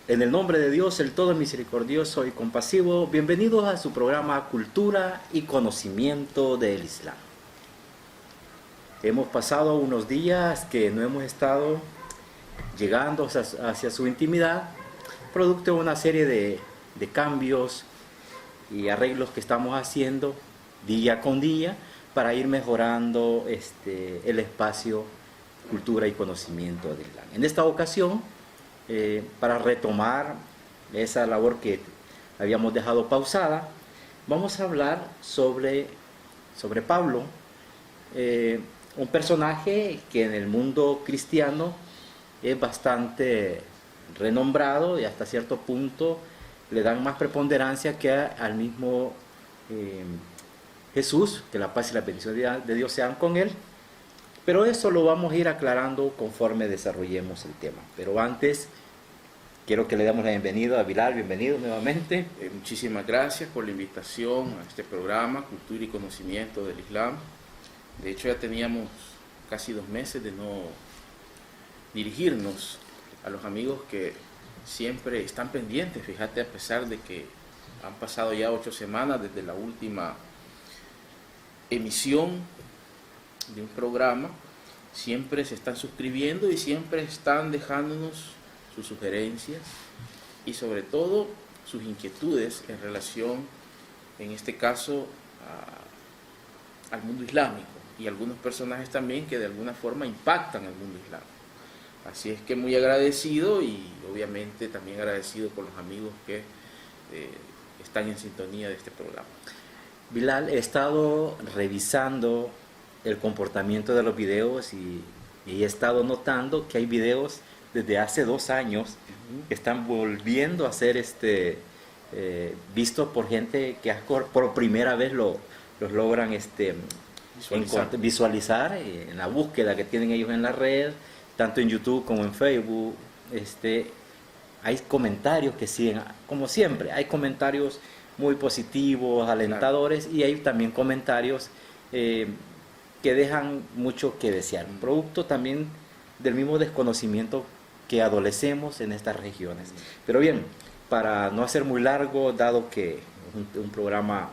En el nombre de Dios, el todo misericordioso y compasivo, bienvenidos a su programa Cultura y Conocimiento del Islam. Hemos pasado unos días que no hemos estado llegando hacia su intimidad, producto de una serie de cambios y arreglos que estamos haciendo día con día para ir mejorando el espacio Cultura y Conocimiento del Islam. En esta ocasión, para retomar esa labor que habíamos dejado pausada, vamos a hablar sobre Pablo, un personaje que en el mundo cristiano es bastante renombrado y hasta cierto punto le dan más preponderancia que al mismo Jesús, que la paz y la bendición de Dios sean con él. Pero eso lo vamos a ir aclarando conforme desarrollemos el tema. Pero antes, quiero que le demos la bienvenida a Bilal. Bienvenido nuevamente. Muchísimas gracias por la invitación a este programa, Cultura y Conocimiento del Islam. De hecho, ya teníamos casi 2 meses de no dirigirnos a los amigos que siempre están pendientes. Fíjate, a pesar de que han pasado ya 8 semanas desde la última emisión de un programa, siempre se están suscribiendo y siempre están dejándonos sus sugerencias y sobre todo sus inquietudes en relación, en este caso, al mundo islámico y algunos personajes también que de alguna forma impactan al mundo islámico. Así es que muy agradecido y obviamente también agradecido por los amigos que están en sintonía de este programa. Bilal, he estado revisando el comportamiento de los videos y he estado notando que hay videos desde hace 2 años que están volviendo a ser vistos por gente que por primera vez los logran visualizar en la búsqueda que tienen ellos en la red, tanto en YouTube como en Facebook. Hay comentarios que siguen, como siempre, hay comentarios muy positivos, alentadores, y hay también comentarios que dejan mucho que desear, producto también del mismo desconocimiento que adolecemos en estas regiones. Pero bien, para no hacer muy largo, dado que es un programa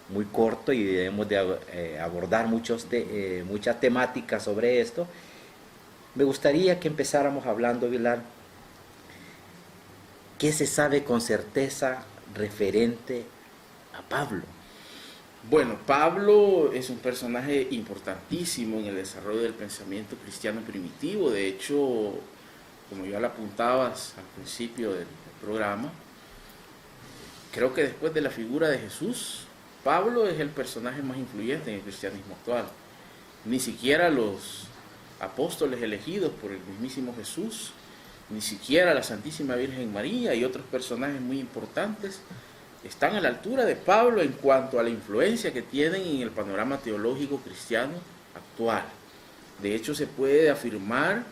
muy corto y debemos de abordar muchas temáticas sobre esto, me gustaría que empezáramos hablando, Bilal, ¿qué se sabe con certeza referente a Pablo? Bueno, Pablo es un personaje importantísimo en el desarrollo del pensamiento cristiano primitivo. De hecho, como ya lo apuntabas al principio del programa, creo que después de la figura de Jesús, Pablo es el personaje más influyente en el cristianismo actual. Ni siquiera los apóstoles elegidos por el mismísimo Jesús, ni siquiera la Santísima Virgen María y otros personajes muy importantes están a la altura de Pablo en cuanto a la influencia que tienen en el panorama teológico cristiano actual. De hecho, se puede afirmar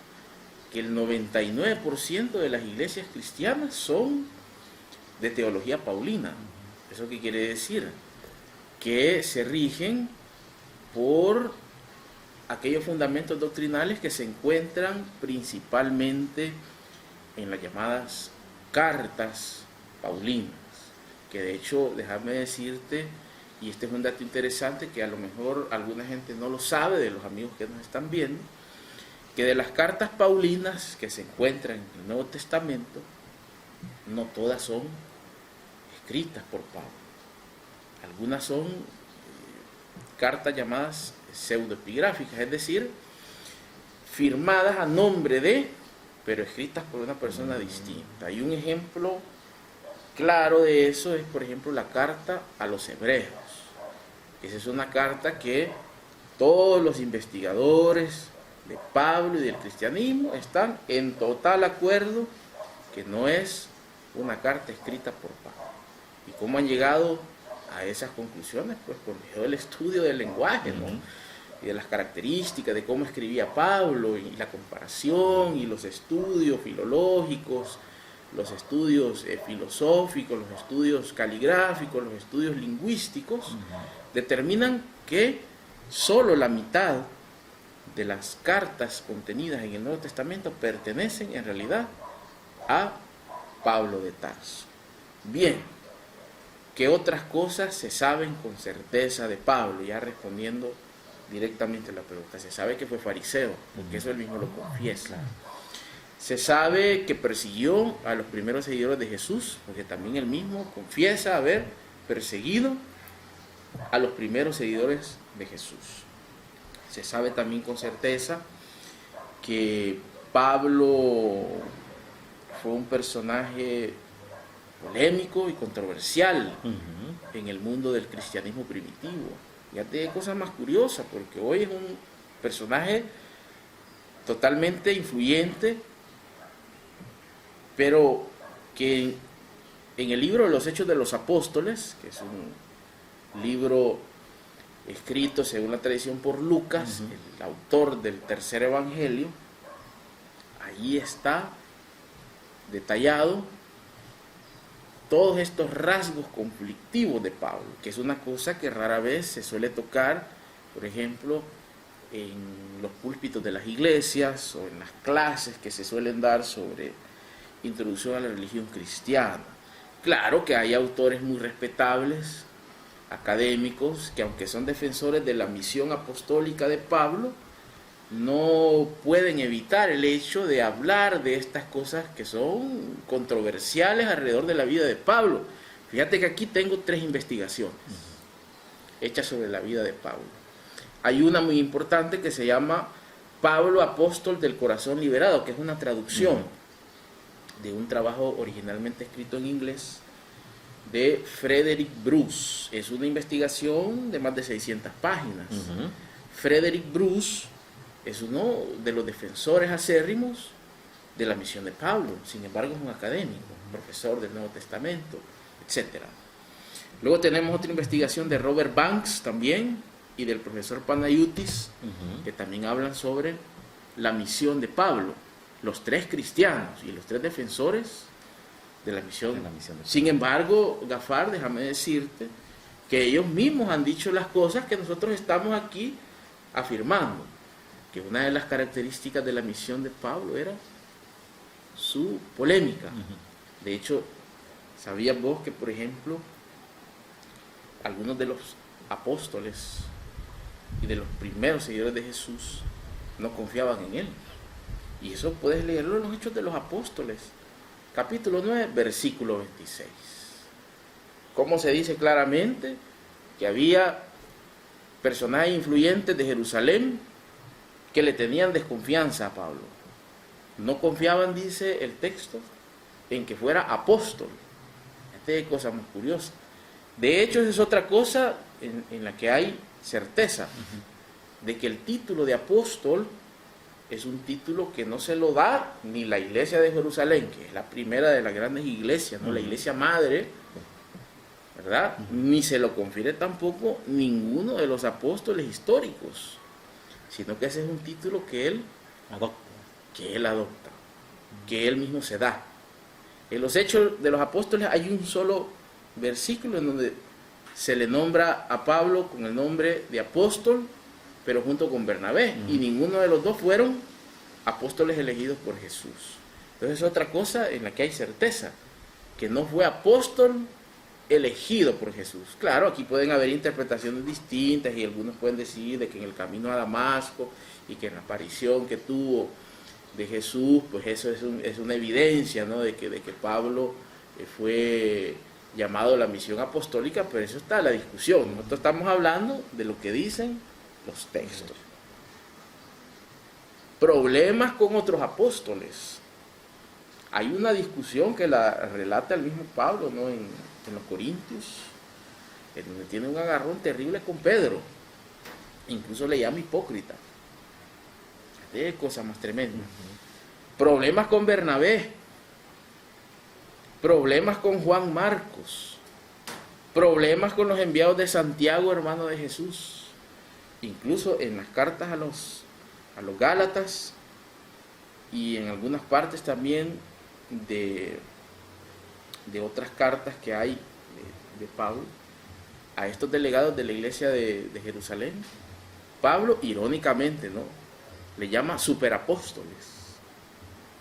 que el 99% de las iglesias cristianas son de teología paulina. ¿Eso qué quiere decir? Que se rigen por aquellos fundamentos doctrinales que se encuentran principalmente en las llamadas cartas paulinas. Que de hecho, déjame decirte, y este es un dato interesante que a lo mejor alguna gente no lo sabe de los amigos que nos están viendo, que de las cartas paulinas que se encuentran en el Nuevo Testamento, no todas son escritas por Pablo. Algunas son cartas llamadas pseudoepigráficas, es decir, firmadas a nombre de, pero escritas por una persona distinta. Hay un ejemplo claro de eso, es por ejemplo la carta a los hebreos. Esa es una carta que todos los investigadores de Pablo y del cristianismo están en total acuerdo que no es una carta escrita por Pablo. ¿Y cómo han llegado a esas conclusiones? Pues por medio del estudio del lenguaje, ¿no? Y de las características de cómo escribía Pablo, y la comparación, y los estudios filológicos, los estudios filosóficos, los estudios caligráficos, los estudios lingüísticos, determinan que solo la mitad de las cartas contenidas en el Nuevo Testamento pertenecen en realidad a Pablo de Tarso. Bien, ¿qué otras cosas se saben con certeza de Pablo? Ya respondiendo directamente a la pregunta, se sabe que fue fariseo, porque eso él mismo lo confiesa. Se sabe que persiguió a los primeros seguidores de Jesús, porque también él mismo confiesa haber perseguido a los primeros seguidores de Jesús. Se sabe también con certeza que Pablo fue un personaje polémico y controversial en el mundo del cristianismo primitivo. Fíjate, cosa más curiosa, porque hoy es un personaje totalmente influyente, pero que en el libro de los Hechos de los Apóstoles, que es un libro escrito según la tradición por Lucas, el autor del tercer evangelio, ahí está detallado todos estos rasgos conflictivos de Pablo, que es una cosa que rara vez se suele tocar, por ejemplo, en los púlpitos de las iglesias o en las clases que se suelen dar sobre introducción a la religión cristiana. Claro que hay autores muy respetables, académicos, que aunque son defensores de la misión apostólica de Pablo, no pueden evitar el hecho de hablar de estas cosas que son controversiales alrededor de la vida de Pablo. Fíjate que aquí tengo 3 investigaciones hechas sobre la vida de Pablo. Hay una muy importante que se llama Pablo, apóstol del corazón liberado, que es una traducción de un trabajo originalmente escrito en inglés de Frederick Bruce. Es una investigación de más de 600 páginas. Frederick Bruce es uno de los defensores acérrimos de la misión de Pablo. Sin embargo, es un académico, profesor del Nuevo Testamento, etc. Luego tenemos otra investigación de Robert Banks también y del profesor Panayiotis, que también hablan sobre la misión de Pablo. Los 3 cristianos y los 3 defensores de la misión. Sin embargo, Gafar, déjame decirte que ellos mismos han dicho las cosas que nosotros estamos aquí afirmando, que una de las características de la misión de Pablo era su polémica. De hecho, ¿sabías vos que, por ejemplo, algunos de los apóstoles y de los primeros seguidores de Jesús no confiaban en él? Y eso puedes leerlo en los Hechos de los Apóstoles, capítulo 9, versículo 26. ¿Cómo se dice claramente? Que había personajes influyentes de Jerusalén que le tenían desconfianza a Pablo. No confiaban, dice el texto, en que fuera apóstol. Esta es cosa más curiosa. De hecho, esa es otra cosa en la que hay certeza, de que el título de apóstol es un título que no se lo da ni la iglesia de Jerusalén, que es la primera de las grandes iglesias, ¿no? La iglesia madre, ¿verdad? Ni se lo confiere tampoco ninguno de los apóstoles históricos, sino que ese es un título que él adopta, que él mismo se da. En los Hechos de los Apóstoles hay un solo versículo en donde se le nombra a Pablo con el nombre de apóstol, pero junto con Bernabé, y ninguno de los dos fueron apóstoles elegidos por Jesús. Entonces es otra cosa en la que hay certeza, que no fue apóstol elegido por Jesús. Claro, aquí pueden haber interpretaciones distintas y algunos pueden decir de que en el camino a Damasco y que en la aparición que tuvo de Jesús, pues eso es una evidencia, ¿no? de que Pablo fue llamado a la misión apostólica, pero eso está en la discusión. Nosotros estamos hablando de lo que dicen los textos. Problemas con otros apóstoles. Hay una discusión que la relata el mismo Pablo, ¿no? en los Corintios, en donde tiene un agarrón terrible con Pedro. Incluso le llama hipócrita. Es cosa más tremenda. Problemas con Bernabé. Problemas con Juan Marcos. Problemas con los enviados de Santiago, hermano de Jesús. Incluso en las cartas a los Gálatas y en algunas partes también de otras cartas que hay de Pablo a estos delegados de la iglesia de Jerusalén. Pablo, irónicamente, ¿no?, le llama superapóstoles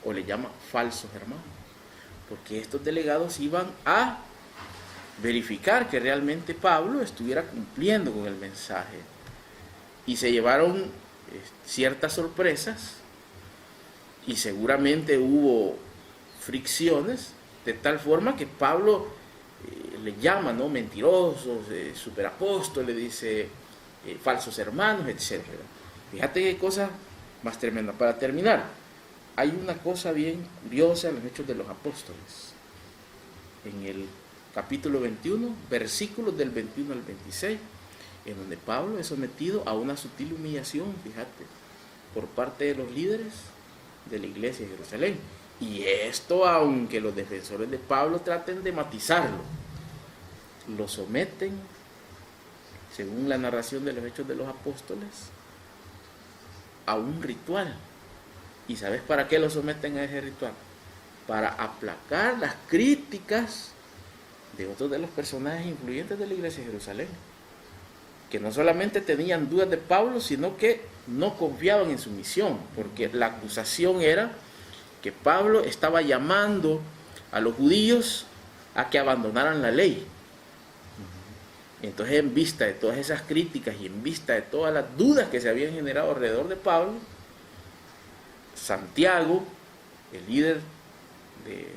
o le llama falsos hermanos. porque estos delegados iban a verificar que realmente Pablo estuviera cumpliendo con el mensaje. Y se llevaron ciertas sorpresas y seguramente hubo fricciones, de tal forma que Pablo le llama, ¿no?, mentirosos, superapóstoles, dice falsos hermanos, etc. Fíjate qué cosa más tremenda. Para terminar, hay una cosa bien curiosa en los Hechos de los Apóstoles. En el capítulo 21, versículos del 21 al 26, en donde Pablo es sometido a una sutil humillación, fíjate, por parte de los líderes de la iglesia de Jerusalén. Y esto, aunque los defensores de Pablo traten de matizarlo, lo someten, según la narración de los Hechos de los Apóstoles, a un ritual. ¿Y sabes para qué lo someten a ese ritual? Para aplacar las críticas de otros de los personajes influyentes de la iglesia de Jerusalén, que no solamente tenían dudas de Pablo, sino que no confiaban en su misión, porque la acusación era que Pablo estaba llamando a los judíos a que abandonaran la ley. Entonces, en vista de todas esas críticas y en vista de todas las dudas que se habían generado alrededor de Pablo, Santiago, el líder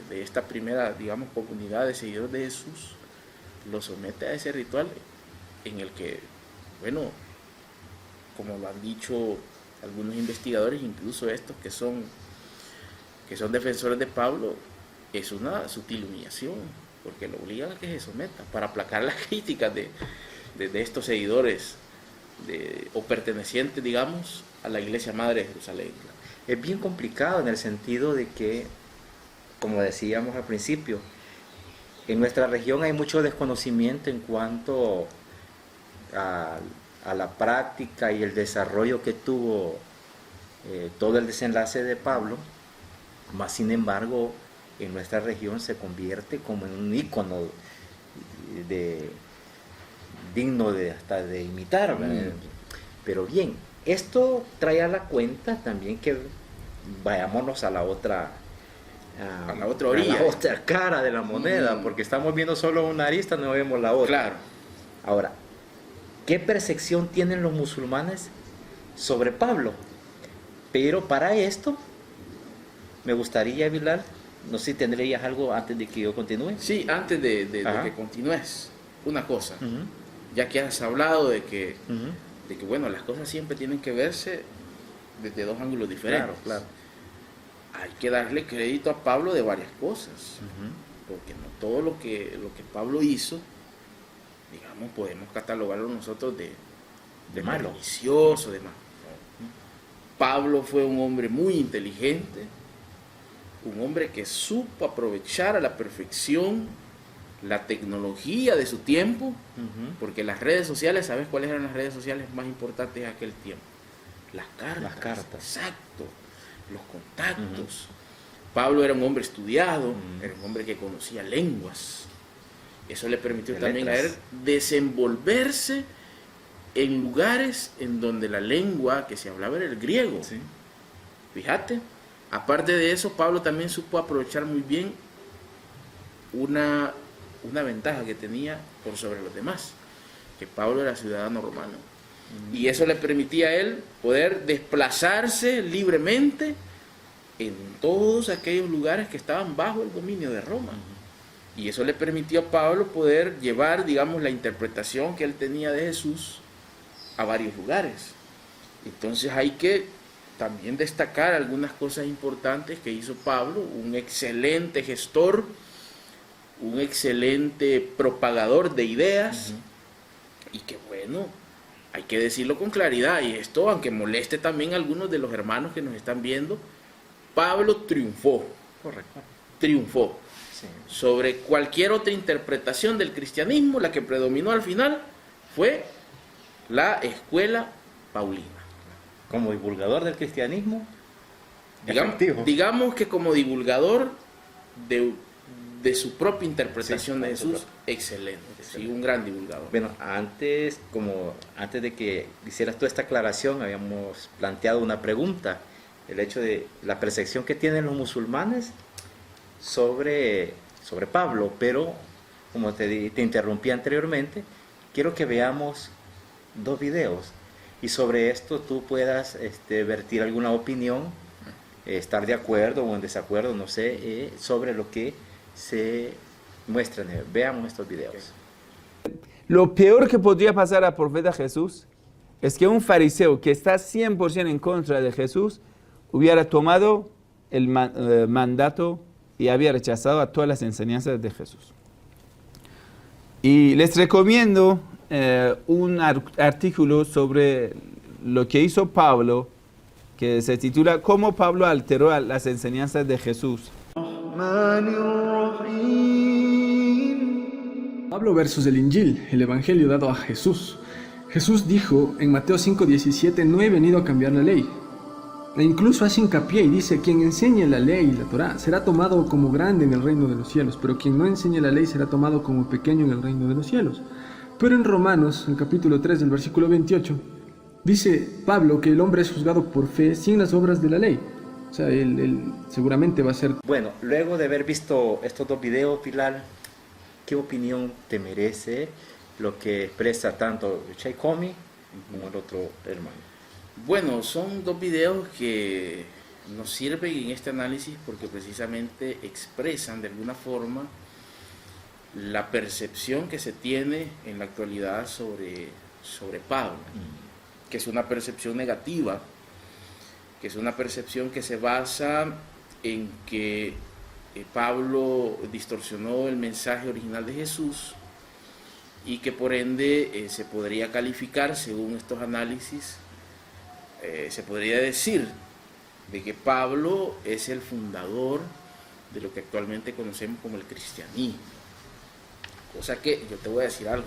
de esta primera, digamos, comunidad de seguidores de Jesús, lo somete a ese ritual en el que, bueno, como lo han dicho algunos investigadores, incluso estos que son defensores de Pablo, es una sutil humillación, porque lo obligan a que se someta para aplacar las críticas de estos seguidores o pertenecientes, digamos, a la iglesia madre de Jerusalén. Es bien complicado en el sentido de que, como decíamos al principio, en nuestra región hay mucho desconocimiento en cuanto a la práctica y el desarrollo que tuvo todo el desenlace de Pablo, más sin embargo en nuestra región se convierte como en un ícono digno hasta de imitar, ¿verdad? Pero bien, esto trae a la cuenta también que vayámonos a la otra orilla, a la otra cara de la moneda, porque estamos viendo solo una arista, no vemos la otra. Claro. Ahora, ¿qué percepción tienen los musulmanes sobre Pablo? Pero para esto me gustaría, Bilal, no sé si tendrías algo antes de que yo continúe. Sí, antes de que continúes, una cosa, ya que has hablado de que bueno, las cosas siempre tienen que verse desde dos ángulos diferentes. Claro. Hay que darle crédito a Pablo de varias cosas, porque no todo lo que Pablo hizo, digamos, podemos catalogarlo nosotros de malo, malicioso, de malo. Pablo fue un hombre muy inteligente, un hombre que supo aprovechar a la perfección la tecnología de su tiempo, porque las redes sociales, ¿sabes cuáles eran las redes sociales más importantes en aquel tiempo? Las cartas. Exacto, los contactos. Pablo era un hombre estudiado, era un hombre que conocía lenguas. Eso le permitió también a él desenvolverse en lugares en donde la lengua que se hablaba era el griego. Sí. Fíjate, aparte de eso, Pablo también supo aprovechar muy bien una ventaja que tenía por sobre los demás, que Pablo era ciudadano romano. Y eso le permitía a él poder desplazarse libremente en todos aquellos lugares que estaban bajo el dominio de Roma. Y eso le permitió a Pablo poder llevar, digamos, la interpretación que él tenía de Jesús a varios lugares. Entonces hay que también destacar algunas cosas importantes que hizo Pablo, un excelente gestor, un excelente propagador de ideas, y que bueno, hay que decirlo con claridad, y esto, aunque moleste también a algunos de los hermanos que nos están viendo, Pablo triunfó. Correcto. Triunfó. Sí. Sobre Cualquier otra interpretación del cristianismo, la que predominó al final fue la escuela paulina. Como divulgador del cristianismo, digamos que como divulgador de su propia interpretación de Jesús, excelente, sí, un gran divulgador. Bueno, antes de que hicieras toda esta aclaración, habíamos planteado una pregunta, el hecho de la percepción que tienen los musulmanes sobre Pablo, pero como te interrumpí anteriormente, quiero que veamos 2 videos y sobre esto tú puedas vertir alguna opinión, estar de acuerdo o en desacuerdo, no sé, sobre lo que se muestra. Veamos estos videos. Lo peor que podría pasar al profeta Jesús es que un fariseo que está 100% en contra de Jesús hubiera tomado el mandato y había rechazado a todas las enseñanzas de Jesús. Y les recomiendo un artículo sobre lo que hizo Pablo, que se titula ¿Cómo Pablo alteró las enseñanzas de Jesús? Pablo versus el Injil, el Evangelio dado a Jesús. Jesús dijo en Mateo 5:17, no he venido a cambiar la ley. E incluso hace hincapié y dice, quien enseñe la ley y la Torá será tomado como grande en el reino de los cielos, pero quien no enseñe la ley será tomado como pequeño en el reino de los cielos. Pero en Romanos, en capítulo 3, del versículo 28, dice Pablo que el hombre es juzgado por fe sin las obras de la ley. O sea, él seguramente va a ser... Bueno, luego de haber visto estos 2 videos, Pilar, ¿qué opinión te merece lo que expresa tanto Chay Comi como el otro hermano? Bueno, son 2 videos que nos sirven en este análisis porque precisamente expresan de alguna forma la percepción que se tiene en la actualidad sobre Pablo, que es una percepción negativa, que es una percepción que se basa en que Pablo distorsionó el mensaje original de Jesús y que por ende se podría calificar, según estos análisis, se podría decir de que Pablo es el fundador de lo que actualmente conocemos como el cristianismo. Cosa que yo te voy a decir algo.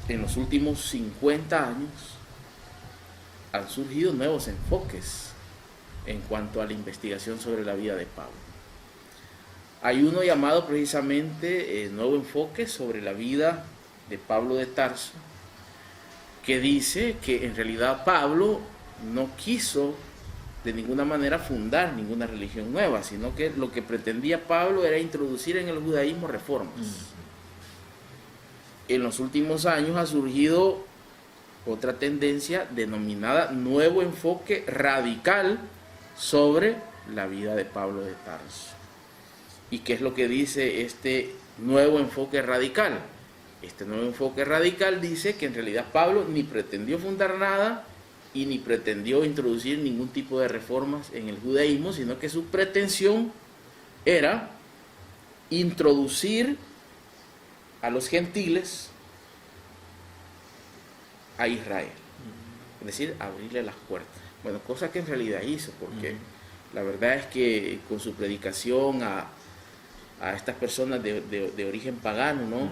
En los últimos 50 años han surgido nuevos enfoques en cuanto a la investigación sobre la vida de Pablo. Hay uno llamado precisamente Nuevo Enfoque sobre la vida de Pablo de Tarso, que dice que en realidad Pablo no quiso de ninguna manera fundar ninguna religión nueva, sino que lo que pretendía Pablo era introducir en el judaísmo reformas. En los últimos años ha surgido otra tendencia denominada Nuevo Enfoque Radical sobre la vida de Pablo de Tarso. ¿Y qué es lo que dice este Nuevo Enfoque Radical? Este Nuevo Enfoque Radical dice que en realidad Pablo ni pretendió fundar nada y ni pretendió introducir ningún tipo de reformas en el judaísmo, sino que su pretensión era introducir a los gentiles a Israel, es decir, abrirle las puertas. Bueno, cosa que en realidad hizo, porque la verdad es que con su predicación a estas personas de origen pagano, ¿no?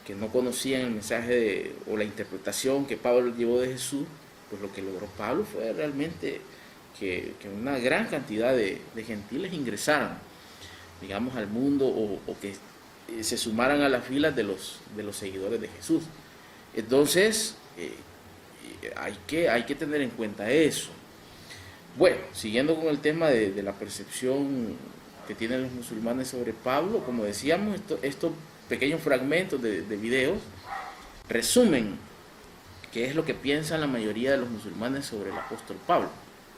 Que no conocían el mensaje o la interpretación que Pablo llevó de Jesús, pues lo que logró Pablo fue realmente que una gran cantidad de gentiles ingresaran, digamos, al mundo o que se sumaran a las filas de los seguidores de Jesús. Entonces, hay que tener en cuenta eso. Bueno, siguiendo con el tema de la percepción que tienen los musulmanes sobre Pablo, como decíamos, estos pequeños fragmentos de videos resumen qué es lo que piensa la mayoría de los musulmanes sobre el apóstol Pablo,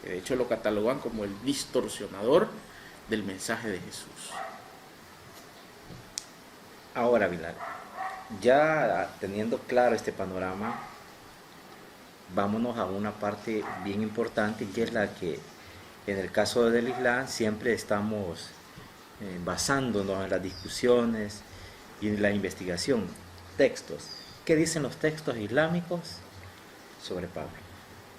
que de hecho lo catalogan como el distorsionador del mensaje de Jesús. Ahora, Bilal, ya teniendo claro este panorama, vámonos a una parte bien importante, que es la que en el caso del Islam siempre estamos basándonos en las discusiones y en la investigación. Textos. ¿Qué dicen los textos islámicos sobre Pablo?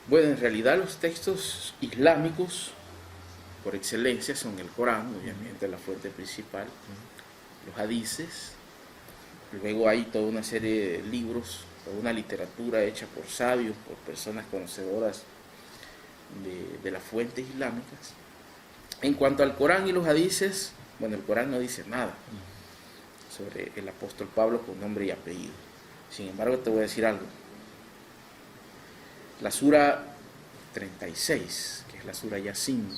Bueno, en realidad los textos islámicos por excelencia son el Corán, obviamente la fuente principal, los hadices. Luego hay toda una serie de libros, toda una literatura hecha por sabios, por personas conocedoras de las fuentes islámicas. En cuanto al Corán y los hadices, bueno, el Corán no dice nada sobre el apóstol Pablo con nombre y apellido. Sin embargo, te voy a decir algo. La sura 36, que es la sura Yasin,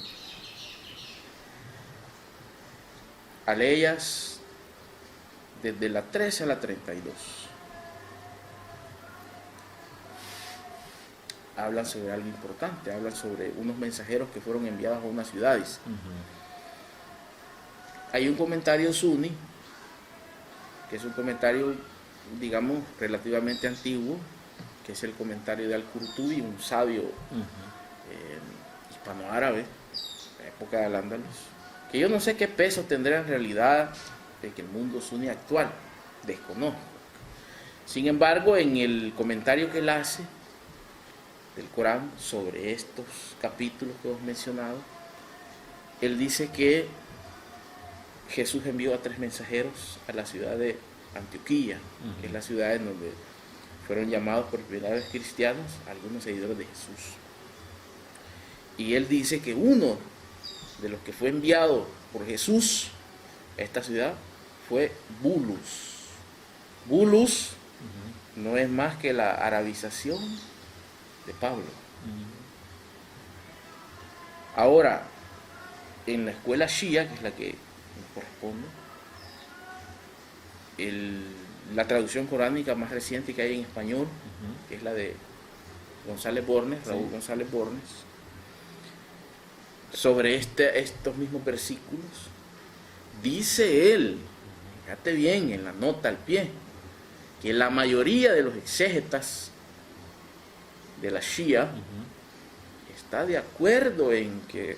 Aleyas, desde la 13 a la 32. Hablan sobre algo importante, hablan sobre unos mensajeros que fueron enviados a unas ciudades. Hay un comentario suní, que es un comentario, digamos, relativamente antiguo, que es el comentario de Al-Qurtubi, un sabio hispanoárabe, de la época de Al-Ándalus, que yo no sé qué peso tendrá en realidad en el mundo suní actual, desconozco. Sin embargo, en el comentario que él hace del Corán sobre estos capítulos que hemos mencionado, él dice que Jesús envió a 3 mensajeros a la ciudad de Antioquía, que es la ciudad en donde fueron llamados por primera vez cristianos algunos seguidores de Jesús. Y él dice que uno de los que fue enviado por Jesús a esta ciudad fue Bulus. Bulus no es más que la arabización de Pablo. Ahora, en la escuela Shia, que es la que me corresponde, la traducción coránica más reciente que hay en español, que es la de González Bornes, Raúl González Bornes, sobre estos mismos versículos, dice él, fíjate bien en la nota al pie, que la mayoría de los exégetas de la Shia está de acuerdo en que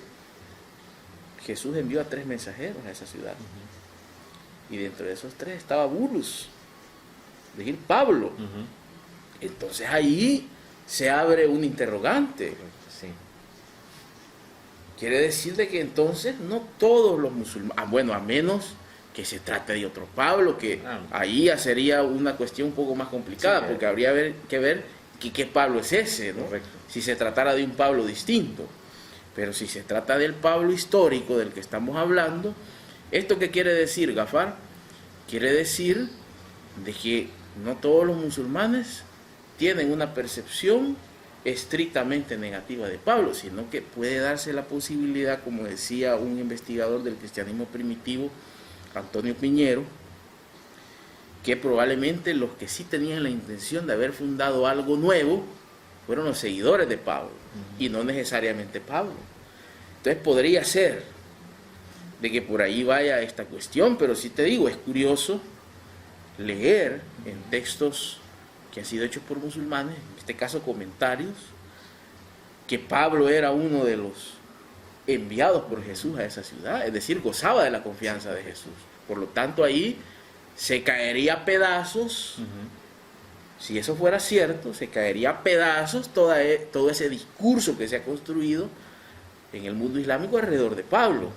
Jesús envió a 3 mensajeros a esa ciudad. Y dentro de esos 3 estaba Bulus, es decir, Pablo. Entonces ahí se abre un interrogante. Sí. Quiere decir de que entonces no todos los musulmanes, bueno, a menos que se trate de otro Pablo, que ahí ya sería una cuestión un poco más complicada, porque habría que ver qué Pablo es ese, ¿no? Correcto. Si se tratara de un Pablo distinto. Pero si se trata del Pablo histórico del que estamos hablando, ¿esto qué quiere decir, Gafar? Quiere decir de que no todos los musulmanes tienen una percepción estrictamente negativa de Pablo, sino que puede darse la posibilidad, como decía un investigador del cristianismo primitivo, Antonio Piñero, que probablemente los que sí tenían la intención de haber fundado algo nuevo fueron los seguidores de Pablo, y no necesariamente Pablo. Entonces podría ser de que por ahí vaya esta cuestión, pero sí te digo, es curioso leer en textos que han sido hechos por musulmanes, en este caso comentarios, que Pablo era uno de los enviados por Jesús a esa ciudad, es decir, gozaba de la confianza de Jesús. Por lo tanto, ahí se caería a pedazos, si eso fuera cierto, se caería a pedazos todo ese discurso que se ha construido en el mundo islámico alrededor de Pablo.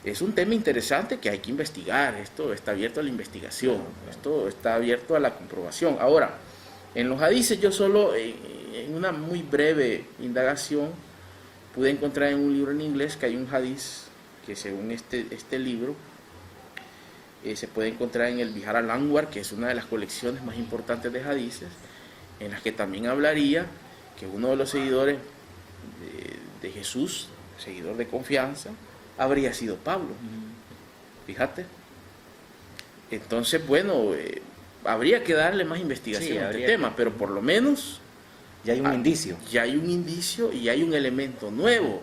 Es un tema interesante que hay que investigar. Esto está abierto a la investigación, esto está abierto a la comprobación. Ahora, en los hadices yo solo, en una muy breve indagación, pude encontrar en un libro en inglés que hay un hadiz que según este libro se puede encontrar en el Bihar al-Anwar, que es una de las colecciones más importantes de hadices, en las que también hablaría que uno de los seguidores de Jesús, seguidor de confianza, habría sido Pablo. Fíjate. Entonces, bueno, habría que darle más investigación a este tema, pero por lo menos ya hay un indicio. Ya hay un indicio y hay un elemento nuevo,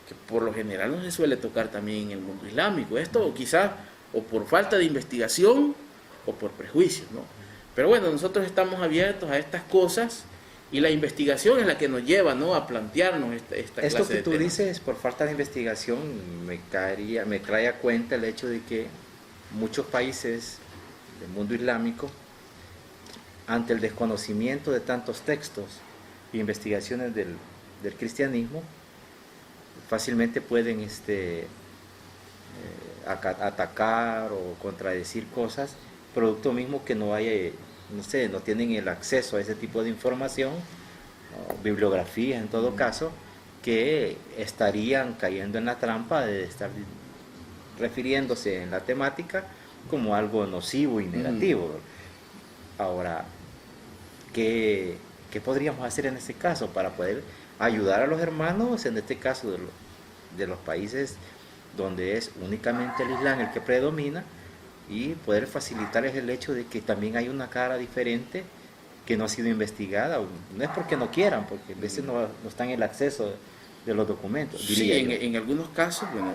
que por lo general no se suele tocar también en el mundo islámico. Esto quizás o por falta de investigación o por prejuicios, ¿no? Pero bueno, nosotros estamos abiertos a estas cosas y la investigación es la que nos lleva, ¿no?, a plantearnos esta clase de temas. Esto que tú dices, por falta de investigación, me trae a cuenta el hecho de que muchos países del mundo islámico, ante el desconocimiento de tantos textos e investigaciones del cristianismo, fácilmente pueden atacar o contradecir cosas, producto mismo que no tienen el acceso a ese tipo de información, bibliografía en todo caso, que estarían cayendo en la trampa de estar refiriéndose en la temática como algo nocivo y negativo. Ahora, ¿qué podríamos hacer en este caso para poder ayudar a los hermanos, en este caso de los países donde es únicamente el Islam el que predomina, y poder facilitarles el hecho de que también hay una cara diferente que no ha sido investigada. No es porque no quieran, porque a veces no está en el acceso de los documentos. Sí, en algunos casos, bueno,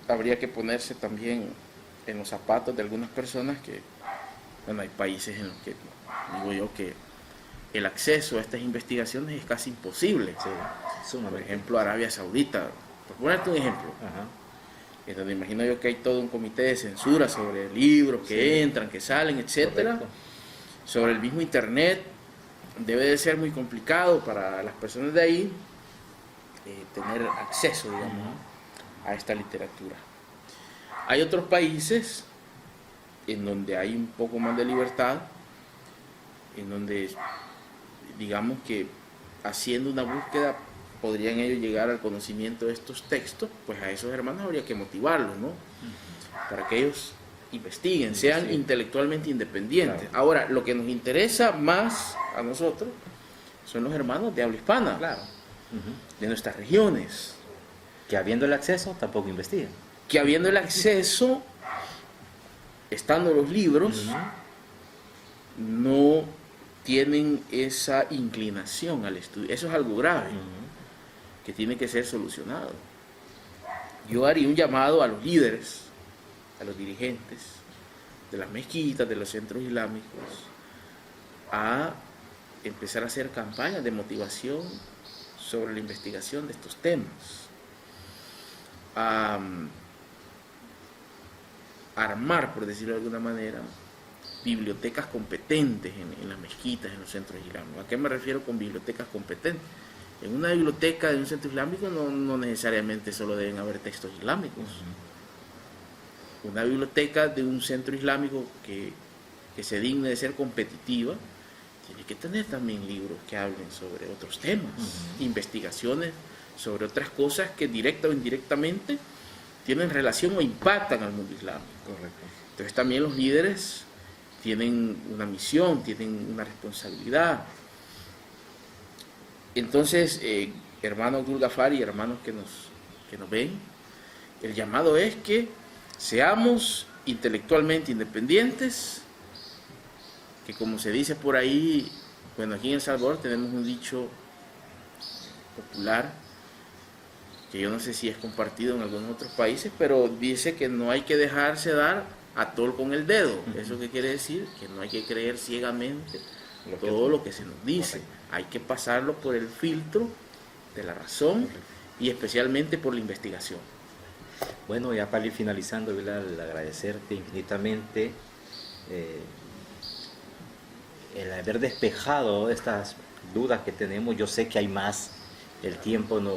habría que ponerse también en los zapatos de algunas personas que, bueno, hay países en los que, digo yo, que el acceso a estas investigaciones es casi imposible. Sí, por ejemplo, Arabia Saudita, por ponerte un ejemplo. Ajá. En donde imagino yo que hay todo un comité de censura sobre libros que entran, que salen, etcétera. Correcto. Sobre el mismo internet, debe de ser muy complicado para las personas de ahí tener acceso, digamos, a esta literatura. Hay otros países en donde hay un poco más de libertad, en donde, digamos que haciendo una búsqueda podrían ellos llegar al conocimiento de estos textos. Pues a esos hermanos habría que motivarlos, ¿no? Para que ellos investiguen, sean intelectualmente independientes. Claro. Ahora, lo que nos interesa más a nosotros son los hermanos de habla hispana, Claro. de nuestras regiones, Que habiendo el acceso tampoco investigan. que habiendo el acceso, estando los libros, no tienen esa inclinación al estudio. Eso es algo grave, que tiene que ser solucionado. Yo haría un llamado a los líderes, a los dirigentes de las mezquitas, de los centros islámicos, a empezar a hacer campañas de motivación sobre la investigación de estos temas, a armar, por decirlo de alguna manera, bibliotecas competentes en las mezquitas, en los centros islámicos. ¿A qué me refiero con bibliotecas competentes? En una biblioteca de un centro islámico no necesariamente solo deben haber textos islámicos. Una biblioteca de un centro islámico que se digne de ser competitiva tiene que tener también libros que hablen sobre otros temas, investigaciones sobre otras cosas que directa o indirectamente tienen relación o impactan al mundo islámico. Correcto. Entonces también los líderes tienen una misión, tienen una responsabilidad. Entonces, hermano Abdul Ghaffar y hermanos que nos ven, el llamado es que seamos intelectualmente independientes, que como se dice por ahí, bueno, aquí en El Salvador tenemos un dicho popular, que yo no sé si es compartido en algunos otros países, pero dice que no hay que dejarse dar a tol con el dedo. ¿Eso qué quiere decir? Que no hay que creer ciegamente todo lo que se nos dice. Hay que pasarlo por el filtro de la razón y especialmente por la investigación. Bueno, ya para ir finalizando, Bilal, agradecerte infinitamente el haber despejado estas dudas que tenemos. Yo sé que hay más, el tiempo no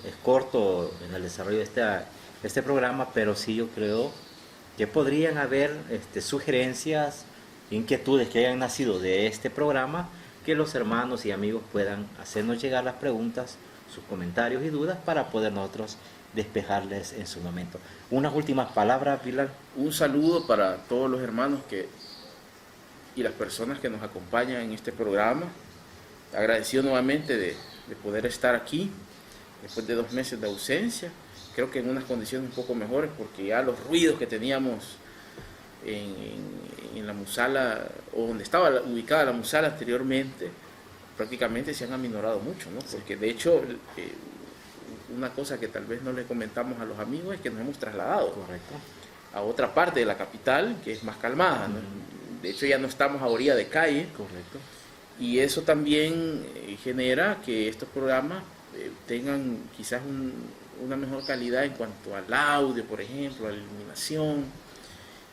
es corto en el desarrollo de este programa, pero sí yo creo que podrían haber sugerencias, inquietudes que hayan nacido de este programa, que los hermanos y amigos puedan hacernos llegar las preguntas, sus comentarios y dudas para poder nosotros despejarles en su momento. Unas últimas palabras, Bilal. Un saludo para todos los hermanos y las personas que nos acompañan en este programa. Agradecido nuevamente de poder estar aquí después de 2 meses de ausencia. Creo que en unas condiciones un poco mejores, porque ya los ruidos que teníamos en la musala, o donde estaba ubicada la musala anteriormente, prácticamente se han aminorado mucho, ¿no? Porque de hecho, una cosa que tal vez no le comentamos a los amigos es que nos hemos trasladado. Correcto. A otra parte de la capital que es más calmada, ¿no? De hecho ya no estamos a orilla de calle. Correcto. Y eso también genera que estos programas tengan quizás una mejor calidad en cuanto al audio, por ejemplo, a la iluminación,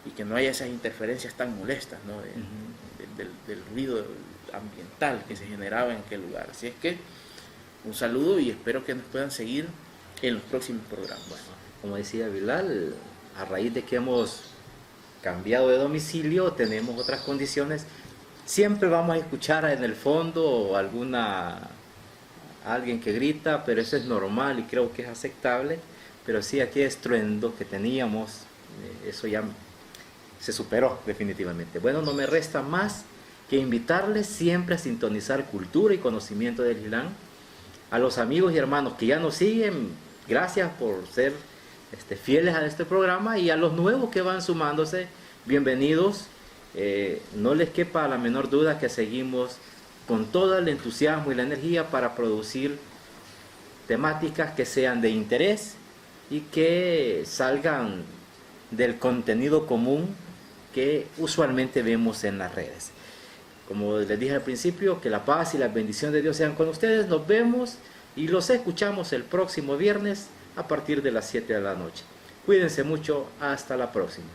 y que no haya esas interferencias tan molestas, ¿no? del ruido ambiental que se generaba en aquel lugar. Así es que un saludo y espero que nos puedan seguir en los próximos programas. Bueno, como decía Bilal, a raíz de que hemos cambiado de domicilio, tenemos otras condiciones. Siempre vamos a escuchar en el fondo alguien que grita, pero eso es normal y creo que es aceptable. Pero sí, aquí estruendo que teníamos, eso ya se superó definitivamente. Bueno, no me resta más que invitarles siempre a sintonizar cultura y conocimiento del Islam. A los amigos y hermanos que ya nos siguen, gracias por ser fieles a este programa, y a los nuevos que van sumándose, bienvenidos. No les quepa la menor duda que seguimos con todo el entusiasmo y la energía para producir temáticas que sean de interés y que salgan del contenido común que usualmente vemos en las redes. Como les dije al principio, que la paz y la bendición de Dios sean con ustedes. Nos vemos y los escuchamos el próximo viernes a partir de las 7 de la noche. Cuídense mucho, hasta la próxima.